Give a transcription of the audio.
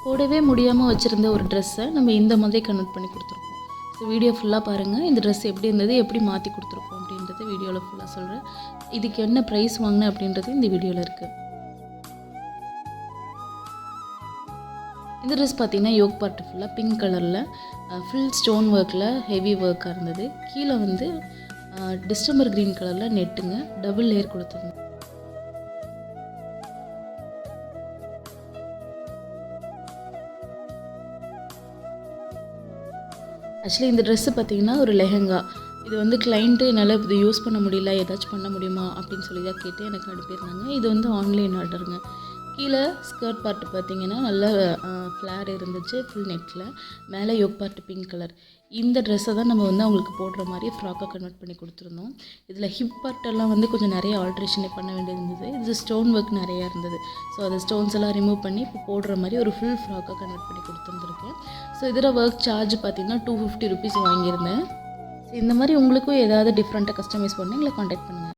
போடவே முடியாமல் வச்சுருந்த ஒரு ட்ரெஸ்ஸை நம்ம இந்த மாதிரி கன்வெர்ட் பண்ணி கொடுத்துருக்கோம். ஸோ வீடியோ ஃபுல்லாக பாருங்கள். இந்த ட்ரெஸ் எப்படி இருந்தது, எப்படி மாற்றி கொடுத்துருக்கோம் அப்படின்றத வீடியோவில் ஃபுல்லாக சொல்கிறேன். இதுக்கு என்ன ப்ரைஸ் வாங்கினேன் அப்படின்றது இந்த வீடியோவில் இருக்குது. இந்த ட்ரெஸ் பார்த்திங்கன்னா யோக் பார்ட் ஃபுல்லாக பிங்க் கலரில் ஃபுல் ஸ்டோன் ஒர்க்கில் ஹெவி ஒர்க்காக இருந்தது. கீழே வந்து டிஸ்டம்பர் க்ரீன் கலரில் நெட்டுங்க டபுள் லேயர் கொடுத்துருந்தேன். ஆக்சுவலி இந்த ட்ரெஸ்ஸு பார்த்திங்கன்னா ஒரு லெஹங்கா. இது வந்து கிளைண்ட்டு என்னால் இது யூஸ் பண்ண முடியல, ஏதாச்சும் பண்ண முடியுமா அப்படின்னு சொல்லி தான் கேட்டு எனக்கு அனுப்பியிருந்தாங்க. இது வந்து ஆன்லைன் ஆர்டருங்க. கீழே ஸ்கர்ட் பார்ட்டு பார்த்திங்கன்னா நல்ல ஃப்ளேர் இருந்துச்சு ஃபுல் நெட்டில். மேலே யோக் பார்ட்டு பிங்க் கலர். இந்த ட்ரெஸ்ஸை தான் நம்ம வந்து அவங்களுக்கு போடுற மாதிரி ஃப்ராக்காக கன்வெர்ட் பண்ணி கொடுத்துருந்தோம். இதில் ஹிப் பார்ட்டெல்லாம் வந்து கொஞ்சம் நிறைய ஆல்ட்ரேஷனே பண்ண வேண்டியது இருந்தது. இது ஸ்டோன் ஒர்க் நிறையா இருந்தது. ஸோ அந்த ஸ்டோன்ஸ் எல்லாம் ரிமூவ் பண்ணி இப்போ போடுற மாதிரி ஒரு ஃபுல் ஃப்ராக்காக கன்வெர்ட் பண்ணி கொடுத்துருந்துருக்கேன். ஸோ இதில் ஒர்க் சார்ஜ் பார்த்திங்கன்னா 250 rupees வாங்கியிருந்தேன். ஸோ இந்த மாதிரி உங்களுக்கும் ஏதாவது டிஃப்ரெண்ட்டாக கஸ்டமைஸ் பண்ணி எங்களை காண்டாக்ட் பண்ணுங்கள்.